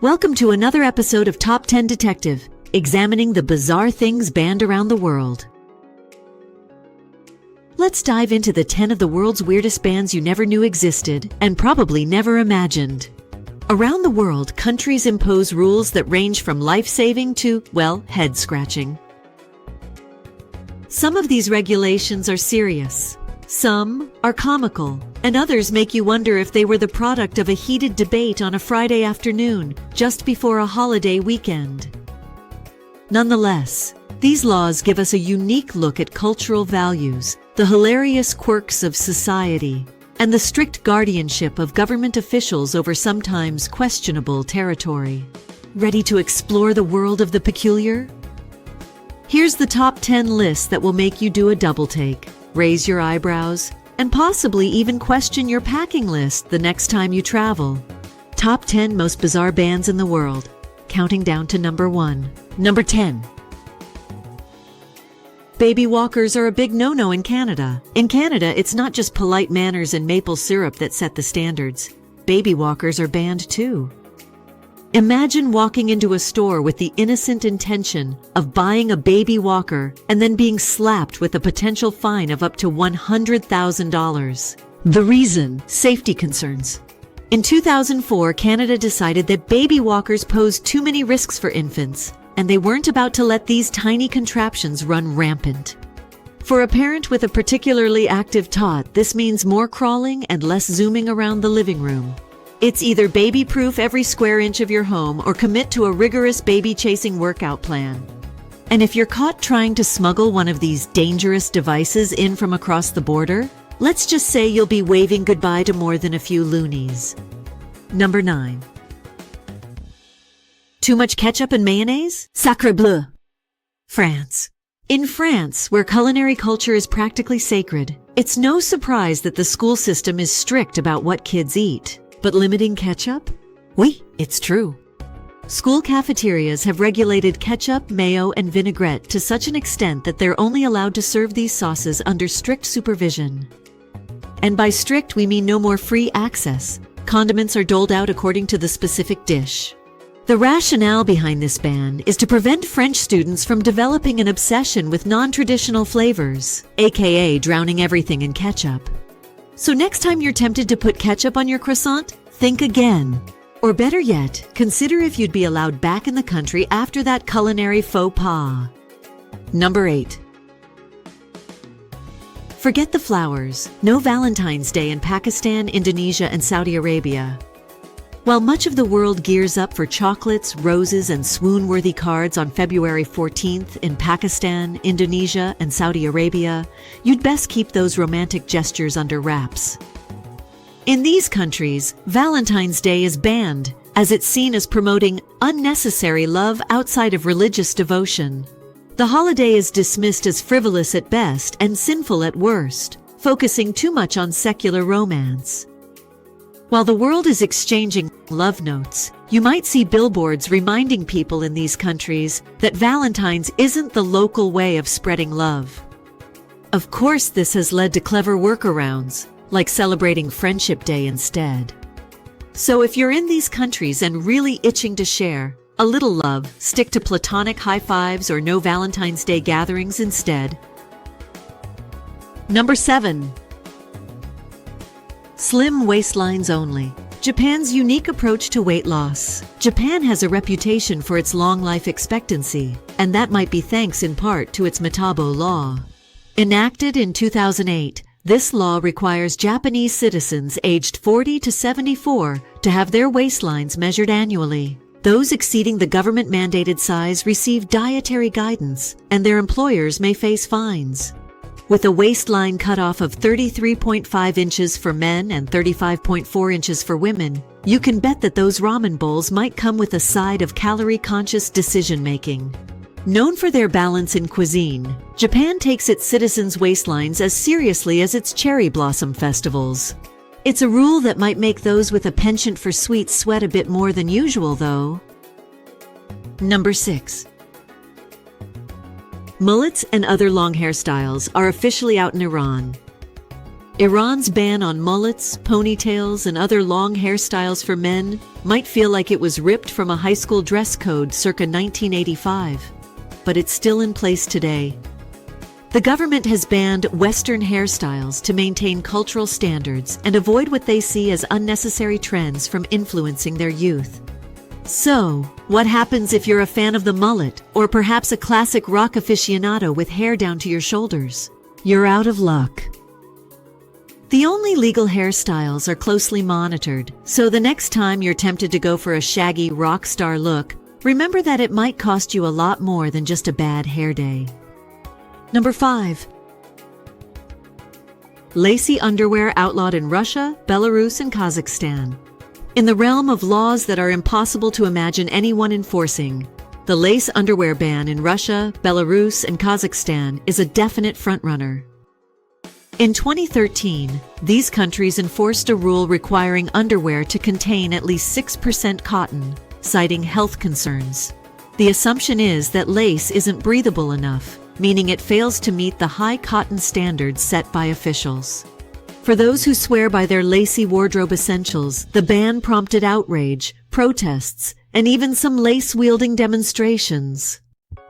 Welcome to another episode of Top 10 Detective, examining the bizarre things banned around the world. Let's dive into the 10 of the world's weirdest bans you never knew existed and probably never imagined. Around the world, countries impose rules that range from life-saving to, well, head-scratching. Some of these regulations are serious. Some are comical, and others make you wonder if they were the product of a heated debate on a Friday afternoon, just before a holiday weekend. Nonetheless, these laws give us a unique look at cultural values, the hilarious quirks of society, and the strict guardianship of government officials over sometimes questionable territory. Ready to explore the world of the peculiar? Here's the top 10 list that will make you do a double take, raise your eyebrows, and possibly even question your packing list the next time you travel. Top 10 most bizarre bans in the world, counting down to number 1. Number 10. Baby walkers are a big no-no in Canada. In Canada, it's not just polite manners and maple syrup that set the standards. Baby walkers are banned too. Imagine walking into a store with the innocent intention of buying a baby walker and then being slapped with a potential fine of up to $100,000. The reason? Safety concerns. In 2004, Canada decided that baby walkers posed too many risks for infants, and they weren't about to let these tiny contraptions run rampant. For a parent with a particularly active tot, this means more crawling and less zooming around the living room. It's either baby-proof every square inch of your home or commit to a rigorous baby-chasing workout plan. And if you're caught trying to smuggle one of these dangerous devices in from across the border, let's just say you'll be waving goodbye to more than a few loonies. Number 9. Too much ketchup and mayonnaise? Sacre bleu! France. In France, where culinary culture is practically sacred, it's no surprise that the school system is strict about what kids eat. But limiting ketchup? Oui, it's true. School cafeterias have regulated ketchup, mayo, and vinaigrette to such an extent that they're only allowed to serve these sauces under strict supervision. And by strict, we mean no more free access. Condiments are doled out according to the specific dish. The rationale behind this ban is to prevent French students from developing an obsession with non-traditional flavors, aka drowning everything in ketchup. So next time you're tempted to put ketchup on your croissant, think again. Or better yet, consider if you'd be allowed back in the country after that culinary faux pas. Number 8. Forget the flowers. No Valentine's Day in Pakistan, Indonesia, and Saudi Arabia. While much of the world gears up for chocolates, roses, and swoon-worthy cards on February 14th in Pakistan, Indonesia, and Saudi Arabia, you'd best keep those romantic gestures under wraps. In these countries, Valentine's Day is banned, as it's seen as promoting unnecessary love outside of religious devotion. The holiday is dismissed as frivolous at best and sinful at worst, focusing too much on secular romance. While the world is exchanging love notes, you might see billboards reminding people in these countries that Valentine's isn't the local way of spreading love. Of course, this has led to clever workarounds, like celebrating Friendship Day instead. So if you're in these countries and really itching to share a little love, stick to platonic high fives or no Valentine's Day gatherings instead. Number 7. Slim waistlines only. Japan's unique approach to weight loss. Japan has a reputation for its long life expectancy, and that might be thanks in part to its Metabo Law. Enacted in 2008, this law requires Japanese citizens aged 40 to 74 to have their waistlines measured annually. Those exceeding the government-mandated size receive dietary guidance, and their employers may face fines. With a waistline cutoff of 33.5 inches for men and 35.4 inches for women, you can bet that those ramen bowls might come with a side of calorie-conscious decision-making. Known for their balance in cuisine, Japan takes its citizens' waistlines as seriously as its cherry blossom festivals. It's a rule that might make those with a penchant for sweets sweat a bit more than usual, though. Number 6. Mullets and other long hairstyles are officially out in Iran. Iran's ban on mullets, ponytails, and other long hairstyles for men might feel like it was ripped from a high school dress code circa 1985, but it's still in place today. The government has banned Western hairstyles to maintain cultural standards and avoid what they see as unnecessary trends from influencing their youth. So, what happens if you're a fan of the mullet, or perhaps a classic rock aficionado with hair down to your shoulders? You're out of luck. The only legal hairstyles are closely monitored, so the next time you're tempted to go for a shaggy rock star look, remember that it might cost you a lot more than just a bad hair day. Number 5. Lacy underwear outlawed in Russia, Belarus, and Kazakhstan. In the realm of laws that are impossible to imagine anyone enforcing, the lace underwear ban in Russia, Belarus, and Kazakhstan is a definite frontrunner. In 2013, these countries enforced a rule requiring underwear to contain at least 6% cotton, citing health concerns. The assumption is that lace isn't breathable enough, meaning it fails to meet the high cotton standards set by officials. For those who swear by their lacy wardrobe essentials, the ban prompted outrage, protests, and even some lace-wielding demonstrations.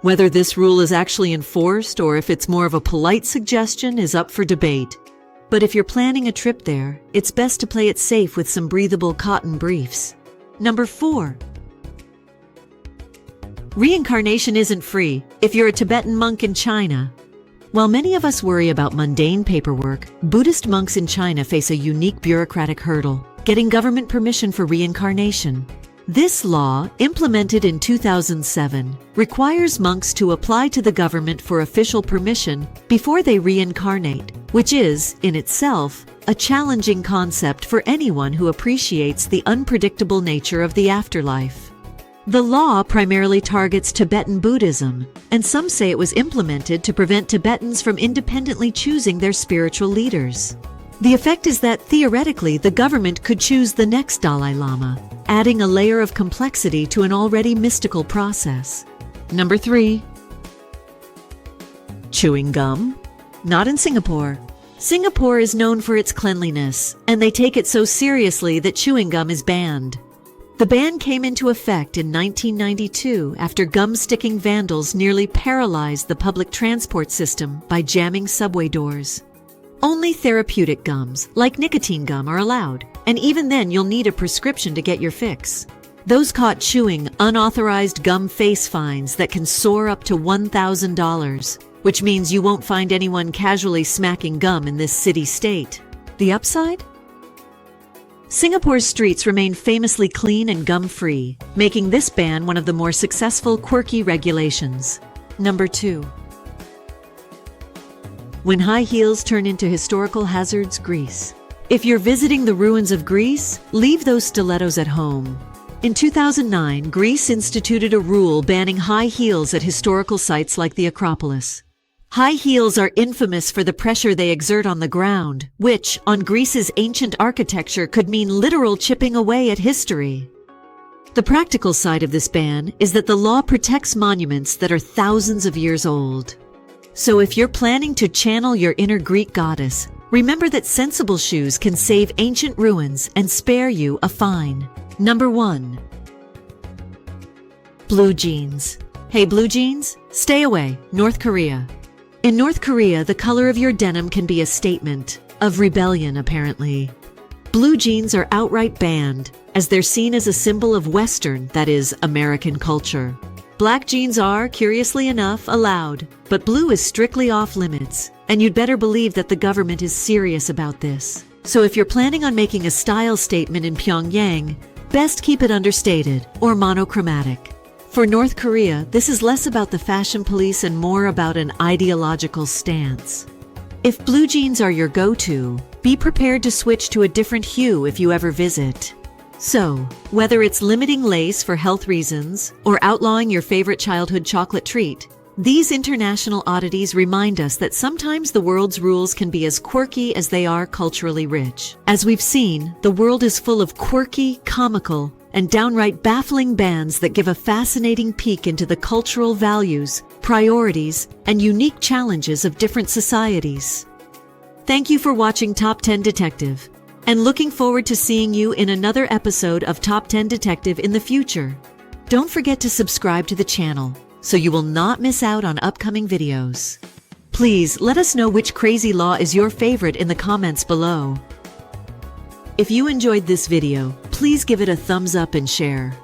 Whether this rule is actually enforced or if it's more of a polite suggestion is up for debate. But if you're planning a trip there, it's best to play it safe with some breathable cotton briefs. Number 4. Reincarnation isn't free if you're a Tibetan monk in China. While many of us worry about mundane paperwork, Buddhist monks in China face a unique bureaucratic hurdle: getting government permission for reincarnation. This law, implemented in 2007, requires monks to apply to the government for official permission before they reincarnate, which is, in itself, a challenging concept for anyone who appreciates the unpredictable nature of the afterlife. The law primarily targets Tibetan Buddhism, and some say it was implemented to prevent Tibetans from independently choosing their spiritual leaders. The effect is that, theoretically, the government could choose the next Dalai Lama, adding a layer of complexity to an already mystical process. Number 3. Chewing gum? Not in Singapore. Singapore is known for its cleanliness, and they take it so seriously that chewing gum is banned. The ban came into effect in 1992 after gum-sticking vandals nearly paralyzed the public transport system by jamming subway doors. Only therapeutic gums, like nicotine gum, are allowed, and even then you'll need a prescription to get your fix. Those caught chewing unauthorized gum face fines that can soar up to $1,000, which means you won't find anyone casually smacking gum in this city-state. The upside? Singapore's streets remain famously clean and gum-free, making this ban one of the more successful quirky regulations. Number 2. When high heels turn into historical hazards, Greece. If you're visiting the ruins of Greece, leave those stilettos at home. In 2009, Greece instituted a rule banning high heels at historical sites like the Acropolis. High heels are infamous for the pressure they exert on the ground, which, on Greece's ancient architecture, could mean literal chipping away at history. The practical side of this ban is that the law protects monuments that are thousands of years old. So if you're planning to channel your inner Greek goddess, remember that sensible shoes can save ancient ruins and spare you a fine. Number 1. Blue jeans. Hey, blue jeans, stay away. North Korea. In North Korea, the color of your denim can be a statement of rebellion, apparently. Blue jeans are outright banned, as they're seen as a symbol of Western, that is, American culture. Black jeans are, curiously enough, allowed, but blue is strictly off limits, and you'd better believe that the government is serious about this. So if you're planning on making a style statement in Pyongyang, best keep it understated or monochromatic. For North Korea, this is less about the fashion police and more about an ideological stance. If blue jeans are your go-to, be prepared to switch to a different hue if you ever visit. So, whether it's limiting lace for health reasons or outlawing your favorite childhood chocolate treat, these international oddities remind us that sometimes the world's rules can be as quirky as they are culturally rich. As we've seen, the world is full of quirky, comical, and downright baffling bans that give a fascinating peek into the cultural values, priorities, and unique challenges of different societies. Thank you for watching Top 10 Detective, and looking forward to seeing you in another episode of Top 10 Detective in the future. Don't forget to subscribe to the channel so you will not miss out on upcoming videos. Please let us know which crazy law is your favorite in the comments below. If you enjoyed this video, please give it a thumbs up and share.